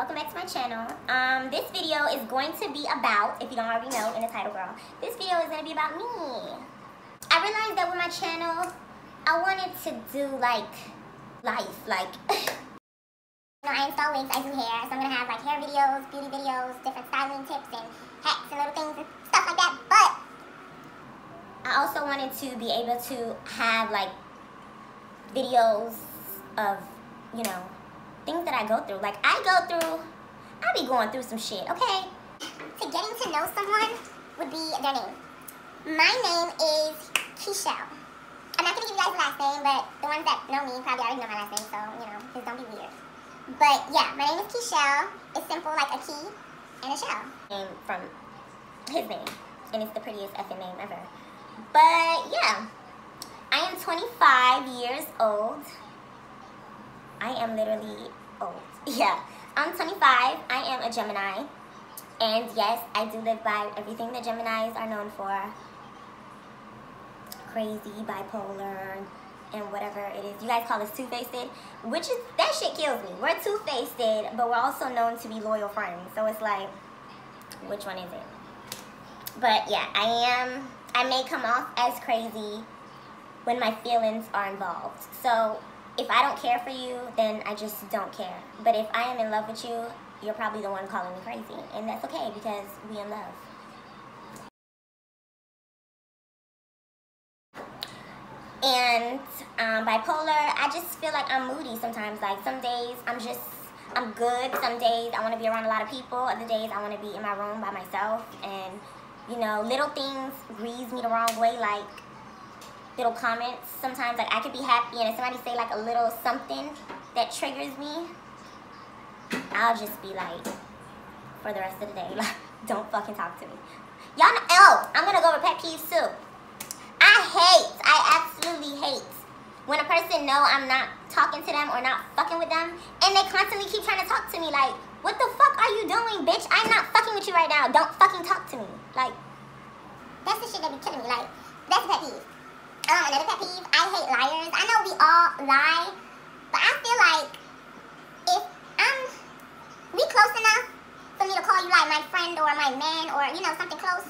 welcome back to my channel. This video is going to be about, if you don't already know in the title, girl, this video is going to be about me. I realized that with my channel, I wanted to do like life, like I install wigs, I do hair, so I'm going to have like hair videos, beauty videos, different styling tips and hacks and little things and stuff like that. But I also wanted to be able to have like videos of, you know, things that I go through. Like I be going through some shit, okay? To getting to know someone would be their name. My name is K.Milly. I'm not gonna give you guys the last name, but the ones that know me probably already know my last name, so, you know, just don't be weird. But yeah, my name is K.Milly. It's simple, like a key and a shell. Name from his name, and it's the prettiest effing name ever. But yeah, I am 25 years old. I am literally old. Yeah, I'm 25. I am a Gemini. And yes, I do live by everything that Geminis are known for. Crazy, bipolar, and whatever it is. You guys call us two-faced, which is, that shit kills me. We're two-faced, but we're also known to be loyal friends. So it's like, which one is it? But yeah, I may come off as crazy when my feelings are involved. So if I don't care for you, then I just don't care. But if I am in love with you, you're probably the one calling me crazy. And that's okay because we in love. And bipolar, I just feel like I'm moody sometimes. Like some days I'm good. Some days I want to be around a lot of people. Other days I want to be in my room by myself. And, you know, little things grease me the wrong way, like little comments. Sometimes like I could be happy and if somebody say like a little something that triggers me, I'll just be like, for the rest of the day, like, don't fucking talk to me. Y'all know, oh, I'm gonna go over pet peeves too. I absolutely hate when a person know I'm not talking to them or not fucking with them and they constantly keep trying to talk to me. Like, what the fuck are you doing, bitch? I'm not fucking with you right now. Don't fucking talk to me. Like, that's the shit that be killing me. Like, that's a pet peeve. Another pet peeve, I hate liars. I know we all lie, but I feel like if we close enough for me to call you like my friend or my man or, you know, something close,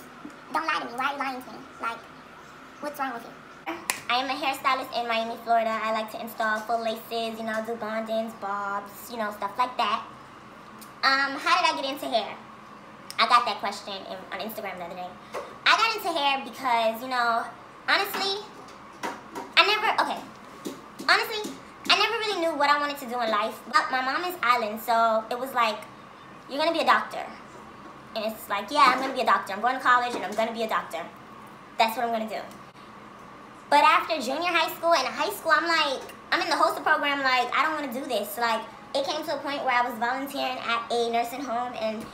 don't lie to me. Why are you lying to me? Like, what's wrong with you? I am a hairstylist in Miami, Florida. I like to install full laces, you know, do bondings, bobs, you know, stuff like that. How did I get into hair? I got that question on Instagram the other day. I got into hair because, you know, honestly, I never really knew what I wanted to do in life. But my mom is island, so it was like, you're gonna be a doctor. And it's like, yeah, I'm gonna be a doctor. I'm going to college and I'm gonna be a doctor. That's what I'm gonna do. But after junior high school and high school, I'm like, I'm in the HOSA program, like, I don't wanna do this. Like, it came to a point where I was volunteering at a nursing home and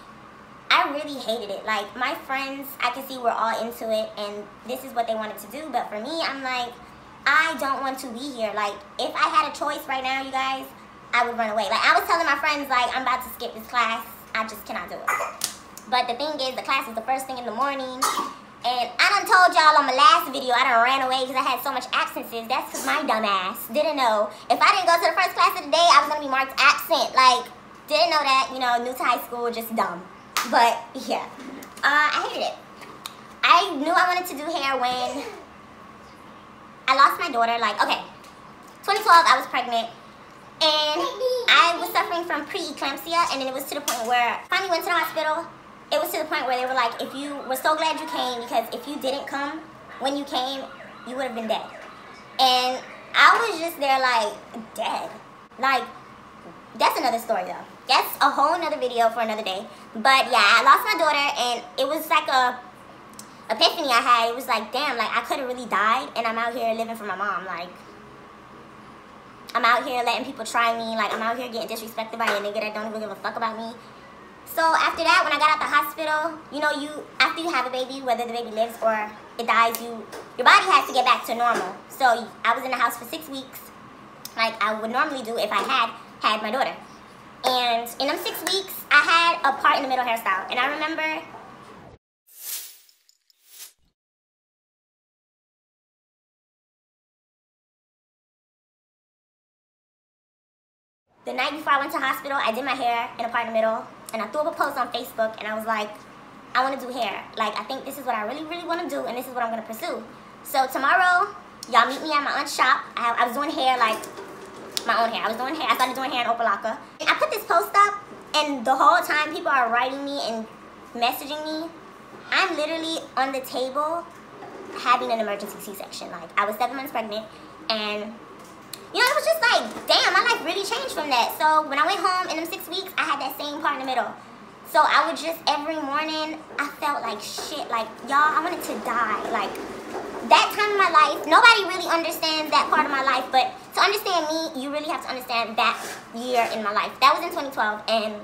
I really hated it. Like, my friends, I could see were all into it and this is what they wanted to do. But for me, I'm like, I don't want to be here. Like, if I had a choice right now, you guys, I would run away. Like, I was telling my friends, like, I'm about to skip this class. I just cannot do it. But the thing is, the class was the first thing in the morning. And I done told y'all on my last video, I done ran away because I had so much absences. That's because my dumb ass didn't know. If I didn't go to the first class of the day, I was going to be marked absent. Like, didn't know that, you know, new to high school, just dumb. But, yeah. I hated it. I knew I wanted to do hair when I lost my daughter. Like, okay, 2012, I was pregnant. And I was suffering from pre-eclampsia. And then it was to the point where I finally went to the hospital. It was to the point where they were like, if you were so glad you came, because if you didn't come when you came, you would have been dead. And I was just there like, dead. Like, that's another story though. That's a whole nother video for another day. But yeah, I lost my daughter and it was like a epiphany I had. It was like, damn, like I could have really died and I'm out here living for my mom. Like, I'm out here letting people try me. Like, I'm out here getting disrespected by a nigga that don't even give a fuck about me. So after that, when I got out the hospital, you know, after you have a baby, whether the baby lives or it dies, your body has to get back to normal. So I was in the house for 6 weeks, like I would normally do if I had my daughter. And in them 6 weeks, I had a part in the middle hairstyle. And I remember the night before I went to hospital, I did my hair in a part in the middle, and I threw up a post on Facebook, and I was like, I want to do hair. Like, I think this is what I really, really want to do, and this is what I'm going to pursue. So tomorrow, y'all meet me at my aunt's shop. I was doing hair, like, my own hair. I was doing hair. I started doing hair in Opalaka. And I put this post up, and the whole time people are writing me and messaging me. I'm literally on the table having an emergency C-section. Like, I was 7 months pregnant, and you know, it was just like, damn, my life really changed from that. So when I went home in them 6 weeks, I had that same part in the middle. So I would just, every morning, I felt like shit. Like, y'all, I wanted to die. Like, that time in my life, nobody really understands that part of my life. But to understand me, you really have to understand that year in my life. That was in 2012. And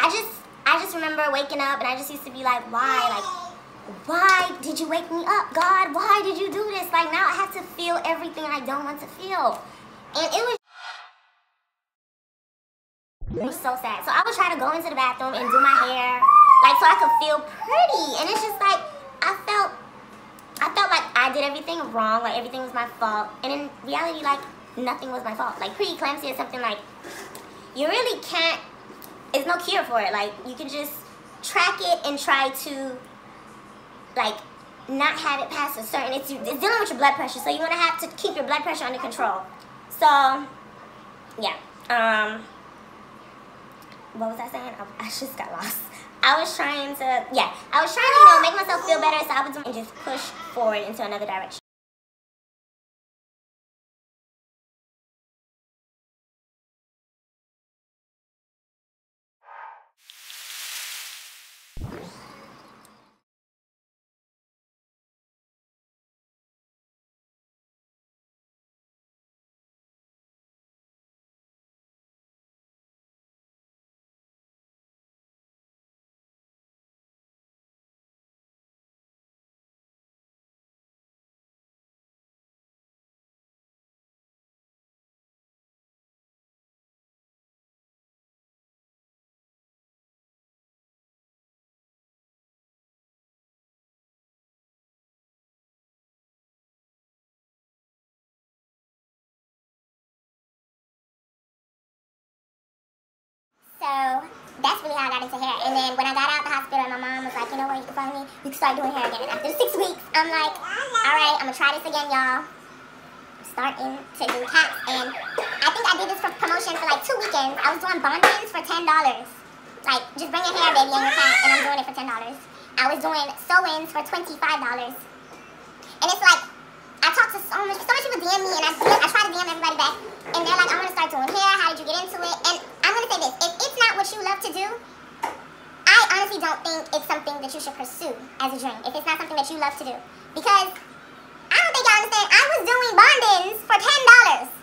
I just remember waking up, and I just used to be like, why? Like, why did you wake me up, God? Why did you do this? Like, now I have to feel everything I don't want to feel. And it was so sad. So I would try to go into the bathroom and do my hair, like, so I could feel pretty. And it's just like, I felt like I did everything wrong, like everything was my fault. And in reality, like, nothing was my fault. Like, preeclampsia is something like, you really can't, there's no cure for it. Like, you can just track it and try to, like, not have it past a certain, it's dealing with your blood pressure, so you want to have to keep your blood pressure under control. So, yeah, what was I saying? I just got lost. I was trying to, you know, make myself feel better, so I was doing, and just push forward into another direction. So that's really how I got into hair. And then when I got out of the hospital, my mom was like, you know what, you can follow me, you can start doing hair again. And after 6 weeks, I'm like, all right, I'm gonna try this again, y'all. I'm starting to do hats, and I think I did this for promotion for like 2 weekends. I was doing bond-ins for $10. Like, just bring your hair, baby, and your cat, and I'm doing it for $10. I was doing sew-ins for $25. And it's like, I talked to so much people DM me, and I try to DM everybody back, and they're like, I want to start doing hair, how did you get into it? And I'm going to say this, if it's not what you love to do, I honestly don't think it's something that you should pursue as a dream, if it's not something that you love to do. Because I don't think y'all understand, I was doing bond-ins for $10,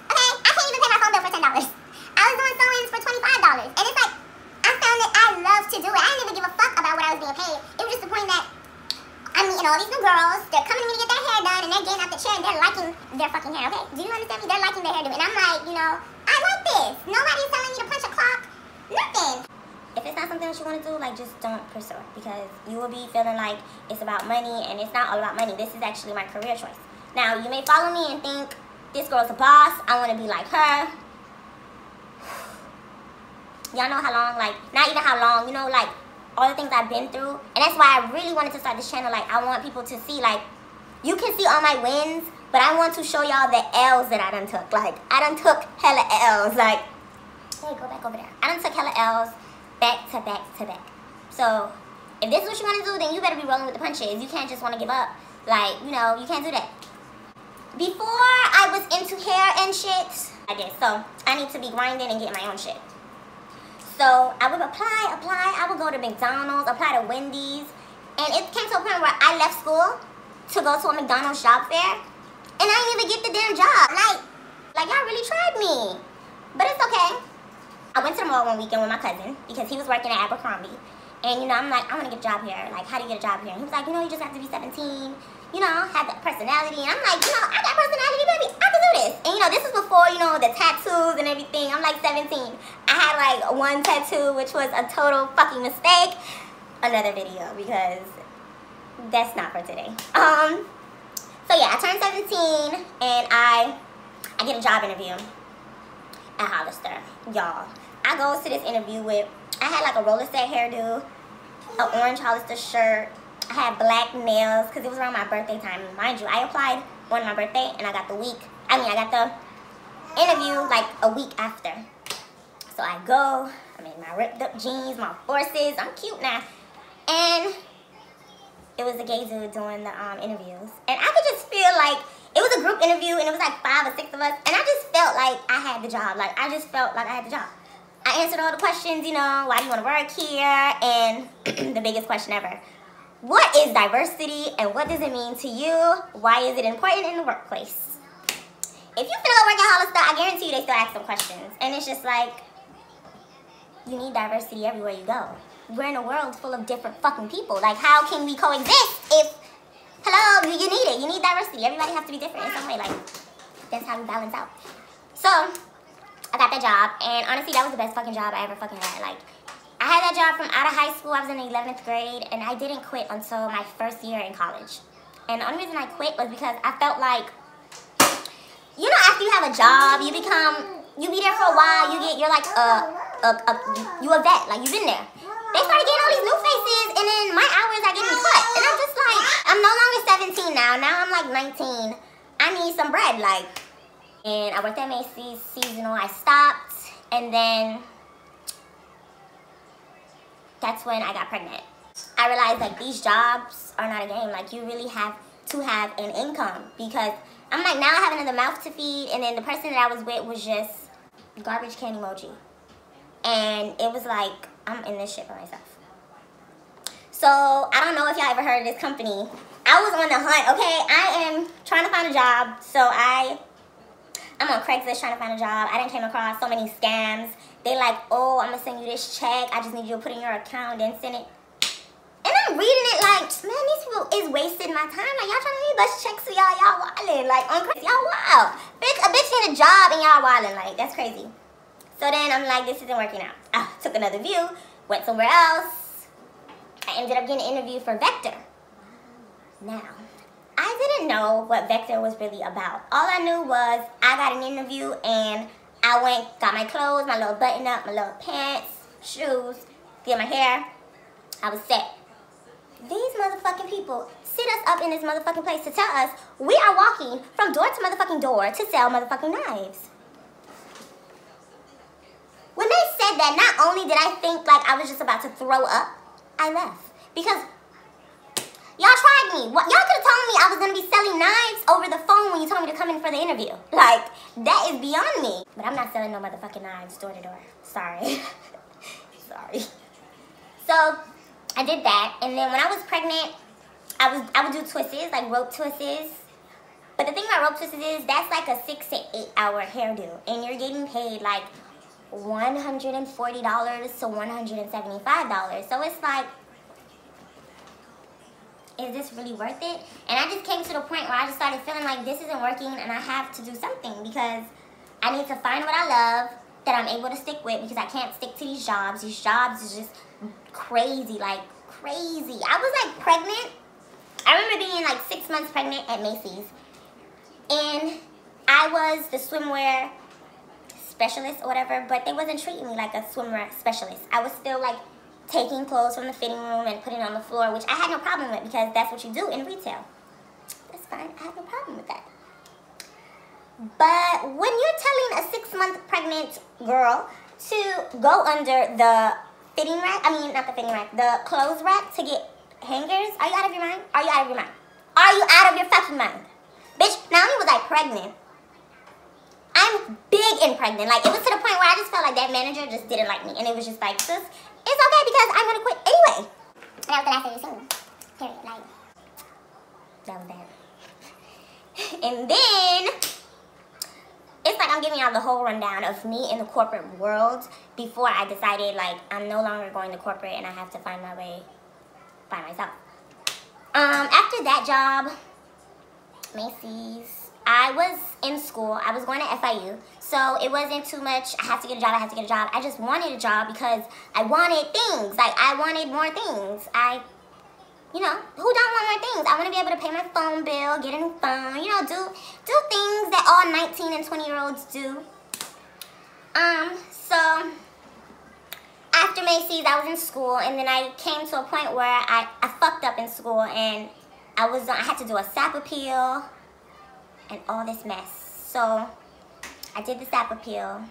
okay? I can't even pay my phone bill for $10. I was doing sew-ins for $25, and it's like, I found that I love to do it. I didn't even give a fuck about what I was being paid. It was just the point that I'm meeting all these new girls, they're coming to me to get their hair done, and they're getting out the chair, and they're liking their fucking hair, okay? Do you understand me? They're liking their hairdo, and I'm like, you know, I like this. Nobody's telling me to punch a clock, nothing. If it's not something that you want to do, like, just don't pursue it, because you will be feeling like it's about money, and it's not all about money. This is actually my career choice. Now, you may follow me and think, this girl's a boss, I want to be like her. Y'all know how long, like, not even how long, you know, like, all the things I've been through. And that's why I really wanted to start this channel. Like, I want people to see, like, you can see all my wins, but I want to show y'all the L's that I done took. Like, I done took hella L's. Like, hey, go back over there. I done took hella L's back to back to back. So, if this is what you want to do, then you better be rolling with the punches. You can't just want to give up. Like, you know, you can't do that. Before I was into hair and shit, I did. So, I need to be grinding and getting my own shit. So I would apply, I would go to McDonald's, apply to Wendy's, and it came to a point where I left school to go to a McDonald's job fair, and I didn't even get the damn job. Like y'all really tried me, but it's okay. I went to the mall one weekend with my cousin, because he was working at Abercrombie, and you know, I'm like, I want to get a job here, like, how do you get a job here? And he was like, you know, you just have to be 17, you know, have that personality, and I'm like, you know, I got personality, baby, I can do this. And you know, this was before, you know, the tattoos and everything. I'm like 17. I had like one tattoo, which was a total fucking mistake. Another video, because that's not for today. So yeah, I turned 17, and I get a job interview. at Hollister, y'all. I go to this interview with, I had like a roller set hairdo, an orange Hollister shirt. I had black nails because it was around my birthday time. Mind you, I applied on my birthday and I got the interview like a week after. So I go, I'm in my ripped up jeans, my forces, I'm cute now. And it was a gay dude doing the interviews. And I could just feel like, it was a group interview and it was like 5 or 6 of us. And I just felt like I had the job. Like, I just felt like I had the job. I answered all the questions, you know, why do you want to work here? And the biggest question ever, what is diversity and what does it mean to you? Why is it important in the workplace? If you finna go work at Hollister, I guarantee you they still ask some questions. And it's just like, you need diversity everywhere you go. We're in a world full of different fucking people. Like, how can we coexist if, hello, you need it. You need diversity. Everybody has to be different in some way. Like, that's how we balance out. So, I got that job. And honestly, that was the best fucking job I ever fucking had. Like, I had that job from out of high school. I was in the 11th grade. And I didn't quit until my first year in college. And the only reason I quit was because I felt like, you know, after you have a job, you be there for a while. You're like you a vet. Like, you've been there. They started getting all these new faces, and then my hours are getting cut. And I'm just like, I'm no longer 17 now. Now I'm like 19. I need some bread, like. And I worked at Macy's seasonal. I stopped, and then that's when I got pregnant. I realized, like, these jobs are not a game. Like, you really have to have an income, because I'm like, now I have another mouth to feed, and then the person that I was with was just garbage can emoji. And it was like, I'm in this shit by myself. So, I don't know if y'all ever heard of this company. I was on the hunt, okay? I am trying to find a job. So, I'm on Craigslist trying to find a job. I done came across so many scams. They like, oh, I'm going to send you this check. I just need you to put in your account and send it. And I'm reading it like, man, these people is wasting my time. Like, y'all trying to give us checks for y'all wildin'. Like, on Craigslist, y'all wild. A bitch need a job and y'all wildin'. Like, that's crazy. So then I'm like, this isn't working out. I took another view, went somewhere else. I ended up getting an interview for Vector. Now, I didn't know what Vector was really about. All I knew was I got an interview and I went, got my clothes, my little button up, my little pants, shoes, did my hair. I was set. These motherfucking people sit us up in this motherfucking place to tell us we are walking from door to motherfucking door to sell motherfucking knives. When they said that, not only did I think like I was just about to throw up, I left. Because y'all tried me. Y'all could have told me I was going to be selling knives over the phone when you told me to come in for the interview. Like, that is beyond me. But I'm not selling no motherfucking knives door to door. Sorry. Sorry. So, I did that. And then when I was pregnant, I would do twists, like rope twists. But the thing about rope twists is that's like a 6 to 8 hour hairdo. And you're getting paid like $140 to $175. So it's like, is this really worth it? And I just came to the point where I just started feeling like this isn't working and I have to do something, because I need to find what I love that I'm able to stick with, because I can't stick to these jobs. These jobs is just crazy, like crazy. I was like pregnant. I remember being like 6 months pregnant at Macy's, and I was the swimwear specialist or whatever, but they wasn't treating me like a swimwear specialist. I was still like taking clothes from the fitting room and putting it on the floor, which I had no problem with, because that's what you do in retail. That's fine. I have no problem with that. But when you're telling a 6 month pregnant girl to go under the fitting rack, I mean, not the fitting rack, the clothes rack to get hangers, are you out of your mind? Are you out of your mind? Are you out of your fucking mind? Bitch, not only was I pregnant, I'm big and pregnant. Like, it was to the point where I just felt like that manager just didn't like me. And it was just like, sis, it's okay because I'm going to quit anyway. And that was the last thing you seen. Period. Like, that was bad. And then, it's like I'm giving y'all the whole rundown of me in the corporate world before I decided, like, I'm no longer going to corporate and I have to find my way by myself. After that job, Macy's, I was in school. I was going to FIU, so it wasn't too much. I have to get a job. I have to get a job. I just wanted a job because I wanted things. Like, I wanted more things. You know, who don't want more things? I want to be able to pay my phone bill, get a new phone, you know, do things that all 19 and 20-year-olds do. So after Macy's, I was in school, and then I came to a point where I fucked up in school, and I had to do a SAP appeal and all this mess. So I did the SAP appeal,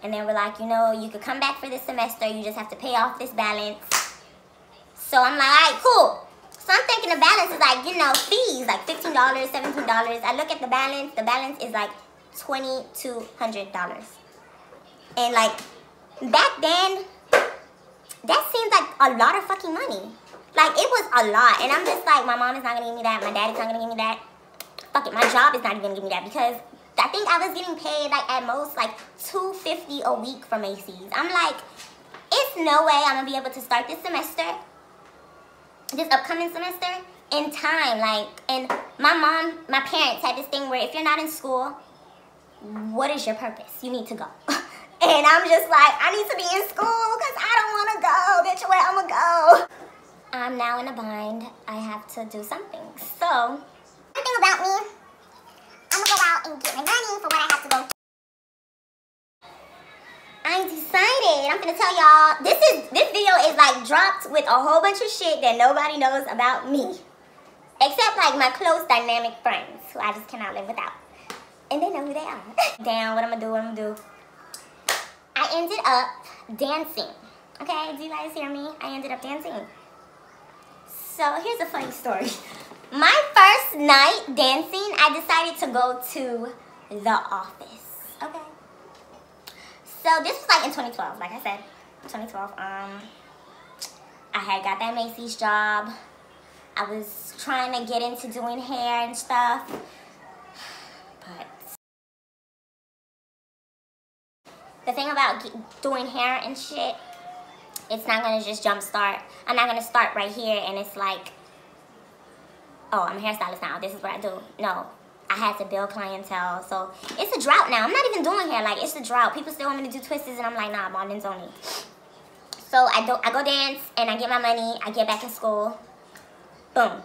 and they were like, you know, you could come back for this semester, you just have to pay off this balance. So I'm like, all right, cool. So I'm thinking the balance is like, you know, fees, like $15, $17. I look at the balance is like $2,200. And like, back then, that seemed like a lot of fucking money. Like, it was a lot. And I'm just like, my mom is not gonna give me that, my dad is not gonna give me that. Fuck it, my job is not even gonna give me that, because I think I was getting paid like at most like $250 a week for Macy's. I'm like, it's no way I'm gonna be able to start this semester, this upcoming semester, in time. Like, and my parents had this thing where if you're not in school, what is your purpose? You need to go. And I'm just like, I need to be in school because I don't want to go. Bitch, where I'm going to go? I'm now in a bind. I have to do something. So, one thing about me, I'm going to go out and get my money for what I have to go. I decided, I'm going to tell y'all, this video is like dropped with a whole bunch of shit that nobody knows about me. Except like my close dynamic friends who I just cannot live without. And they know who they are. Damn, what I'm going to do. I ended up dancing. Okay, do you guys hear me? I ended up dancing. So here's a funny story. My first night dancing, I decided to go to the office. Okay. So this was like in 2012, like I said, 2012. I had got that Macy's job. I was trying to get into doing hair and stuff. But the thing about doing hair and shit, it's not gonna just jump start. I'm not gonna start right here and it's like, oh, I'm a hairstylist now, this is what I do. No, I had to build clientele. So it's a drought now. I'm not even doing hair, like it's a drought. People still want me to do twists and I'm like, nah, bonding's only. So I go dance and I get my money, I get back in school. Boom.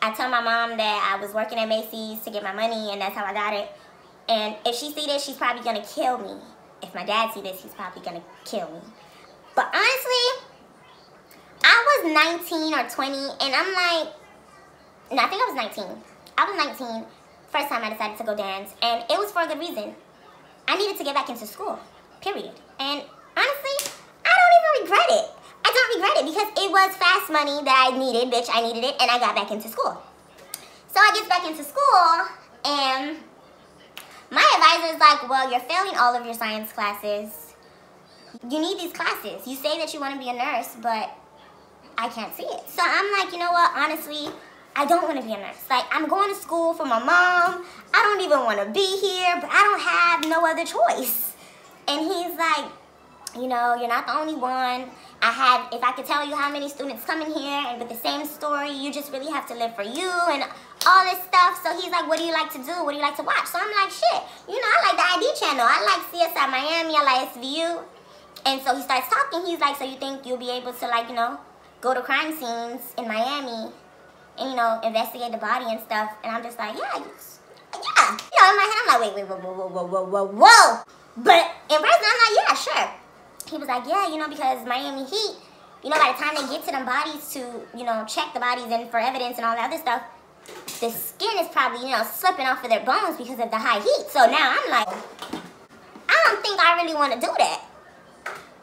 I tell my mom that I was working at Macy's to get my money and that's how I got it. And if she see this, she's probably gonna kill me. If my dad see this, he's probably gonna kill me. But honestly, I was 19 or 20 and I'm like, no, I think I was 19. I was 19, first time I decided to go dance, and it was for a good reason. I needed to get back into school, period. And honestly, I don't even regret it. I don't regret it because it was fast money that I needed, bitch, I needed it, and I got back into school. So I get back into school, and my advisor is like, well, you're failing all of your science classes. You need these classes. You say that you want to be a nurse, but I can't see it. So I'm like, you know what, honestly, I don't want to be a nurse. Like, I'm going to school for my mom. I don't even want to be here, but I don't have no other choice. And he's like, you know, you're not the only one. If I could tell you how many students come in here and with the same story, you just really have to live for you and all this stuff. So he's like, what do you like to do? What do you like to watch? So I'm like, shit, you know, I like the ID channel. I like CSI Miami. I like SVU. And so he starts talking. He's like, so you think you'll be able to, like, you know, go to crime scenes in Miami and, you know, investigate the body and stuff? And I'm just like, yeah. You know, in my head, I'm like, wait, whoa. But in person, I'm like, yeah, sure. He was like, yeah, you know, because Miami Heat, you know, by the time they get to them bodies to, you know, check the bodies and for evidence and all that other stuff, the skin is probably, you know, slipping off of their bones because of the high heat. So now I'm like, I don't think I really want to do that.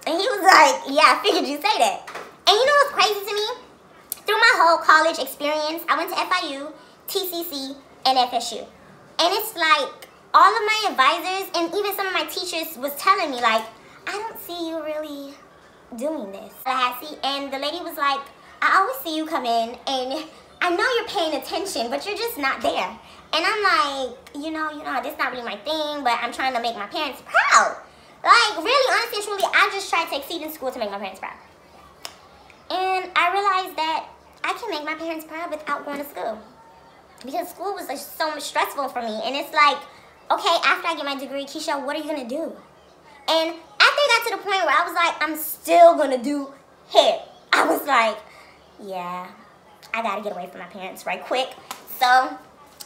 And he was like, yeah, I figured you'd say that. And you know what's crazy to me? Through my whole college experience, I went to FIU, TCC, and FSU. And it's like, all of my advisors and even some of my teachers was telling me, like, I don't see you really doing this. And the lady was like, I always see you come in and I know you're paying attention, but you're just not there. And I'm like, you know, this is not really my thing, but I'm trying to make my parents proud. Like, really, honestly, truly, I just tried to exceed in school to make my parents proud. And I realized that I can make my parents proud without going to school. Because school was like so much stressful for me. And it's like, okay, after I get my degree, Keisha, what are you going to do? And after I got to the point where I was like, I'm still going to do hair, I was like, yeah, I got to get away from my parents right quick. So that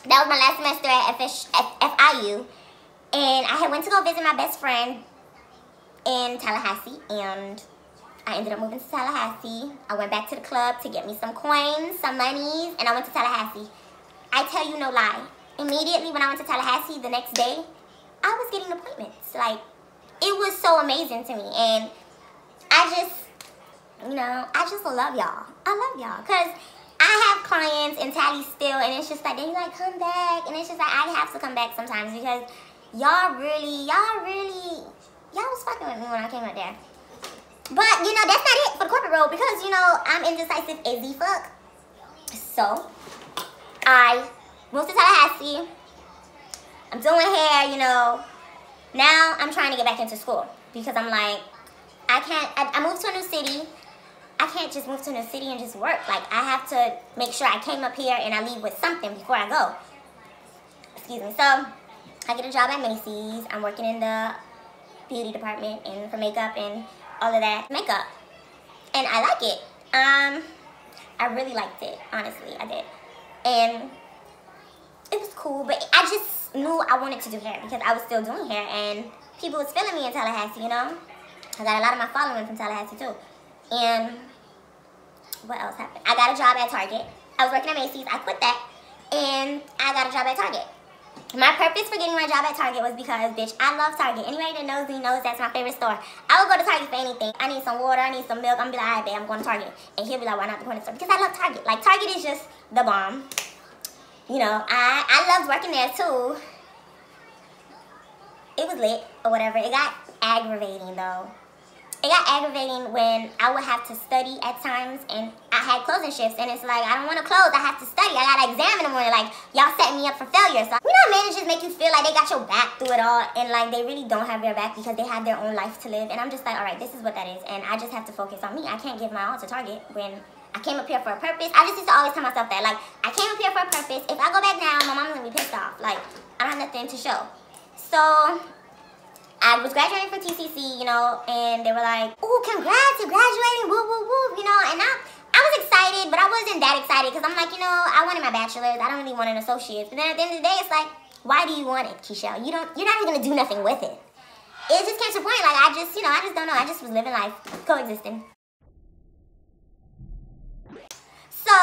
was my last semester at FIU. And I had went to go visit my best friend in Tallahassee, and I ended up moving to Tallahassee. I went back to the club to get me some coins, some monies, and I went to Tallahassee. I tell you no lie. Immediately when I went to Tallahassee the next day, I was getting appointments. Like, it was so amazing to me. And I just, you know, I just love y'all. I love y'all. Because I have clients in Tally still, and it's just like, they like, come back. And it's just like, I have to come back sometimes because y'all was fucking with me when I came up there. But, you know, that's not it for the corporate role because, you know, I'm indecisive as the fuck. So, I moved to Tallahassee. I'm doing hair, you know. Now, I'm trying to get back into school because I'm like, I moved to a new city. I can't just move to a new city and just work. Like, I have to make sure I came up here and I leave with something before I go. Excuse me. So, I get a job at Macy's. I'm working in the beauty department and for makeup and all of that makeup, and I like it. I really liked it, honestly, I did, and it was cool. But I just knew I wanted to do hair because I was still doing hair, and people was feeling me in Tallahassee. You know, I got a lot of my following from Tallahassee too. And what else happened? I got a job at Target. I was working at Macy's. I quit that, and I got a job at Target. My purpose for getting my job at Target was because, bitch, I love Target. Anybody that knows me knows that's my favorite store. I would go to Target for anything. I need some water, I need some milk. I'm gonna be like, all right, babe, I'm going to Target. And he'll be like, why not the corner store? Because I love Target. Like, Target is just the bomb. You know, I loved working there, too. It was lit, or whatever. It got aggravating, though. It got aggravating when I would have to study at times, and I had closing shifts, and it's like, I don't want to close, I have to study, I got an exam in the morning, like, y'all setting me up for failure. So, you know, managers make you feel like they got your back through it all, and like, they really don't have your back because they have their own life to live, and I'm just like, all right, this is what that is, and I just have to focus on me. I can't give my all to Target when I came up here for a purpose. I just used to always tell myself that, like, I came up here for a purpose. If I go back now, my mom's gonna be pissed off. Like, I don't have nothing to show. So, I was graduating from TCC, you know, and they were like, "Ooh, congrats, you're graduating, woo, woo, woo," you know, and I was excited, but I wasn't that excited because I'm like, you know, I wanted my bachelor's, I don't really want an associate's, but then at the end of the day, it's like, why do you want it, Keisha? You're not even gonna do nothing with it. It just came to a point, like, I just don't know, I just was living life, coexisting. So,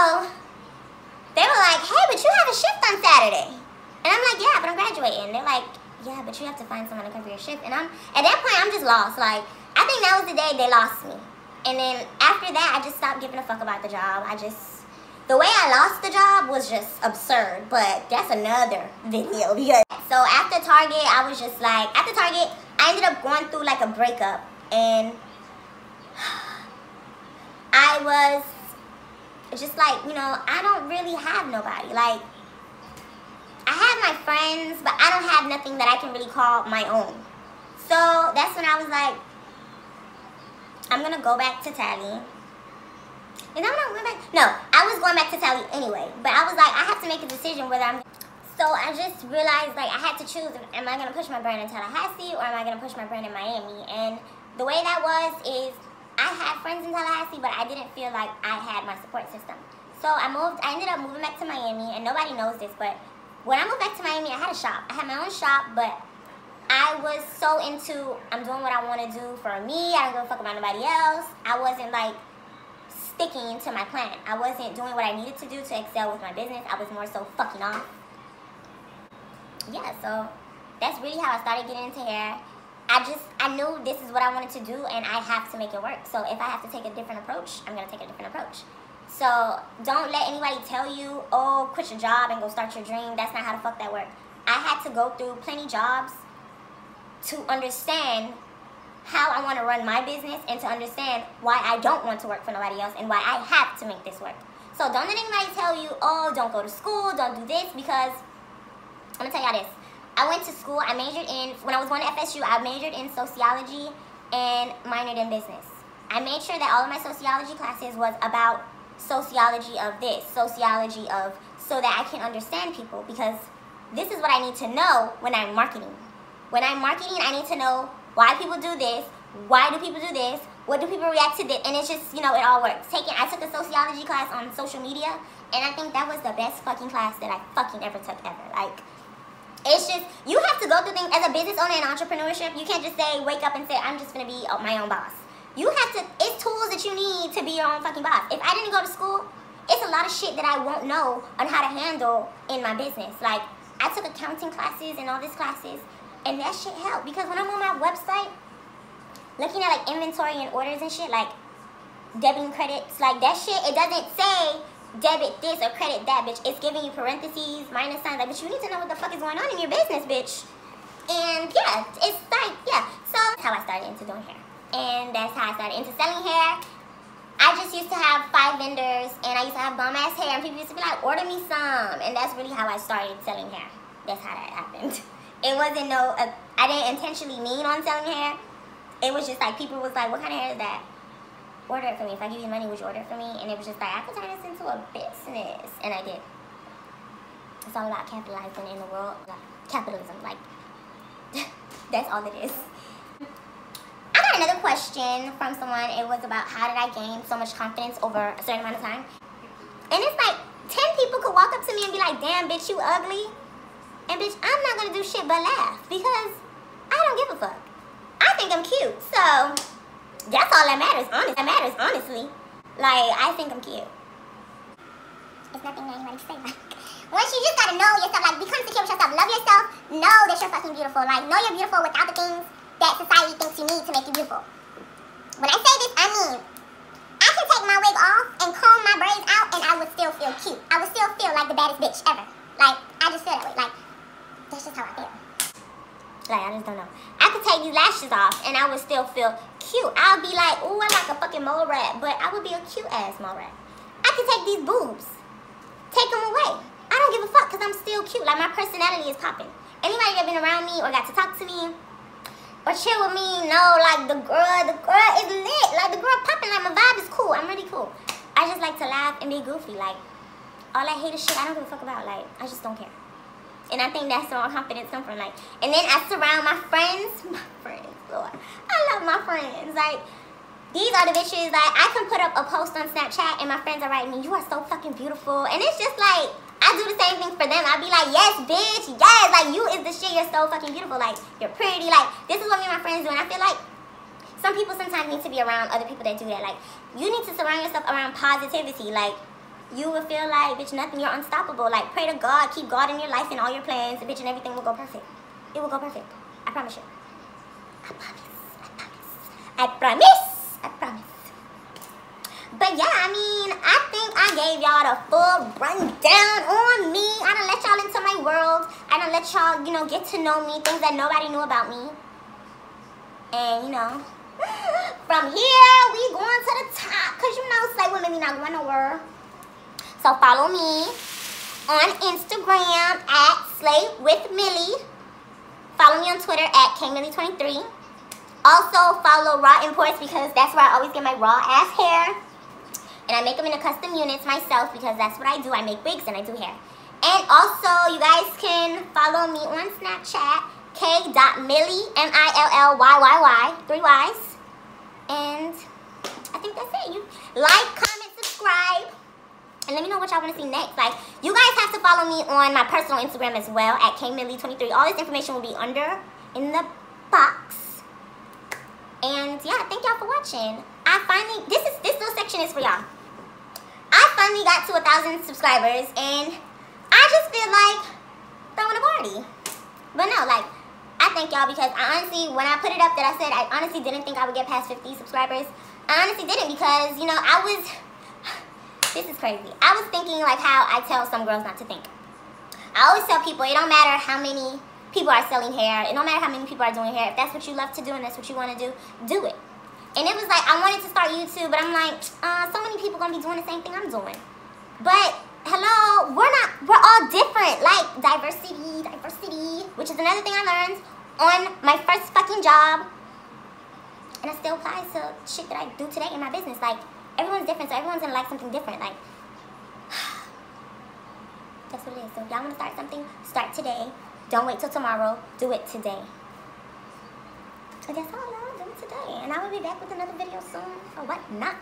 they were like, "Hey, but you have a shift on Saturday," and I'm like, "Yeah, but I'm graduating." They're like, "Yeah, but you have to find someone to cover your shift." And at that point, I'm just lost. Like, I think that was the day they lost me. And then after that, I just stopped giving a fuck about the job. The way I lost the job was just absurd. But that's another video. Because so after Target, I was just like, after Target, I ended up going through like a breakup. And I was just like, you know, I don't really have nobody. Like, I have my friends, but I don't have nothing that I can really call my own. So that's when I was like, I'm gonna go back to Tally. Is that when I went back? No, I was going back to Tally anyway. But I was like, I have to make a decision whether I'm... So I just realized, like, I had to choose, am I gonna push my brand in Tallahassee or am I gonna push my brand in Miami? And the way that was is, I had friends in Tallahassee, but I didn't feel like I had my support system. So I ended up moving back to Miami, and nobody knows this, but when I moved back to Miami, I had a shop. I had my own shop, but I was so into, I'm doing what I want to do for me. I don't give a fuck about nobody else. I wasn't, like, sticking to my plan. I wasn't doing what I needed to do to excel with my business. I was more so fucking off. Yeah, so that's really how I started getting into hair. I knew this is what I wanted to do, and I have to make it work. So if I have to take a different approach, I'm going to take a different approach. So don't let anybody tell you, oh, quit your job and go start your dream. That's not how the fuck that works. I had to go through plenty jobs to understand how I want to run my business and to understand why I don't want to work for nobody else and why I have to make this work. So don't let anybody tell you, oh, don't go to school, don't do this, because I'm going to tell y'all this. I went to school, I majored in, when I was going to FSU, I majored in sociology and minored in business. I made sure that all of my sociology classes was about sociology of this, sociology of, so that I can understand people, because this is what I need to know when I'm marketing. When I'm marketing, I need to know why people do this, why do people do this, what do people react to this, and it's just, you know, it all works. I took a sociology class on social media, and I think that was the best fucking class that I fucking ever took ever. Like, It's just, you have to go through things as a business owner and entrepreneurship. You can't just say, wake up and say, I'm just going to be my own boss. You have to, it's tools that you need to be your own fucking boss. If I didn't go to school, it's a lot of shit that I won't know on how to handle in my business. Like, I took accounting classes and all these classes, and that shit helped. Because when I'm on my website, looking at like inventory and orders and shit, like debiting credits, like that shit, it doesn't say debit this or credit that, bitch. It's giving you parentheses, minus signs, like, but you need to know what the fuck is going on in your business, bitch. And yeah, it's like, yeah. So that's how I started into doing hair. And that's how I started into selling hair. I just used to have 5 vendors, and I used to have bum ass hair, and people used to be like, order me some. And that's really how I started selling hair. That's how that happened. It wasn't I didn't intentionally mean on selling hair. It was just like, people was like, what kind of hair is that? Order it for me. If I give you money, would you order it for me? And it was just like, I could turn this into a business. And I did. It's all about capitalizing in the world. Like, capitalism, like, that's all it is. I got another question from someone. It was about, how did I gain so much confidence over a certain amount of time? And it's like, 10 people could walk up to me and be like, damn, bitch, you ugly. And bitch, I'm not gonna do shit but laugh, because I don't give a fuck. I think I'm cute, so that's all that matters, honestly. Like, I think I'm cute. It's nothing that anybody say, like, once you just gotta know yourself, like, become secure with yourself, love yourself, know that you're fucking beautiful. Like, know you're beautiful without the things that society thinks you need to make you beautiful. When I say this, I mean, I can take my wig off and comb my braids out, and I would still feel cute. I would still feel like the baddest bitch ever. Like, I just feel that way. Like, that's just how I feel. Like, I just don't know. I could take these lashes off, and I would still feel cute. I'll be like, ooh, I like a fucking mole rat, but I would be a cute-ass mole rat. I could take these boobs, take them away. I don't give a fuck, because I'm still cute. Like, my personality is popping. Anybody that been around me or got to talk to me or chill with me know, like, the girl is lit. Like, the girl popping. Like, my vibe is cool. I'm really cool. I just like to laugh and be goofy. Like, all that hater shit, I don't give a fuck about. Like, I just don't care. And I think that's where confidence comes from. Like, and then I surround my friends, Lord. I love my friends. Like, these are the bitches. Like, I can put up a post on Snapchat, and my friends are writing me, you are so fucking beautiful. And it's just like, I do the same thing for them. I'll be like, yes, bitch, yes. Like, you is the shit. You're so fucking beautiful. Like, you're pretty. Like, this is what me and my friends do. And I feel like some people sometimes need to be around other people that do that. Like, you need to surround yourself around positivity. Like, you will feel like, bitch, nothing, you're unstoppable. Like, pray to God, keep God in your life and all your plans, bitch, and everything will go perfect. It will go perfect. I promise you. I promise. I promise. I promise. But yeah, I mean, I think I gave y'all the full rundown on me. I done let y'all into my world. I done let y'all, you know, get to know me, things that nobody knew about me. And, you know, from here, we going to the top. Because, you know, slay women be not going nowhere. So follow me on Instagram at slaywithmilly. Follow me on Twitter at K.Milly23. Also follow Raw Imports, because that's where I always get my raw ass hair. And I make them into custom units myself, because that's what I do. I make wigs and I do hair. And also, you guys can follow me on Snapchat, K.Milly, M-I-L-L-Y-Y-Y, 3 Y's. And I think that's it. You like, comment, subscribe. And let me know what y'all want to see next. Like, you guys have to follow me on my personal Instagram as well, at K.Milly23. All this information will be under in the box. And yeah, thank y'all for watching. I finally, this little section is for y'all. I finally got to 1,000 subscribers, and I just feel like throwing a party. But no, like, I thank y'all, because I honestly, when I put it up that I said I honestly didn't think I would get past 50 subscribers. I honestly didn't, because, you know, this is crazy. I was thinking like how I tell some girls not to think. I always tell people, it don't matter how many people are selling hair. It don't matter how many people are doing hair. If that's what you love to do and that's what you want to do, do it. And it was like, I wanted to start YouTube, but I'm like, so many people going to be doing the same thing I'm doing. But, hello, we're all different. Like, diversity, which is another thing I learned on my first fucking job. And it still applies to shit that I do today in my business. Like, everyone's different, so everyone's gonna like something different. Like, that's what it is. So if y'all wanna start something, start today. Don't wait till tomorrow. Do it today. So that's all, y'all. Do it today. And I will be back with another video soon, or what not.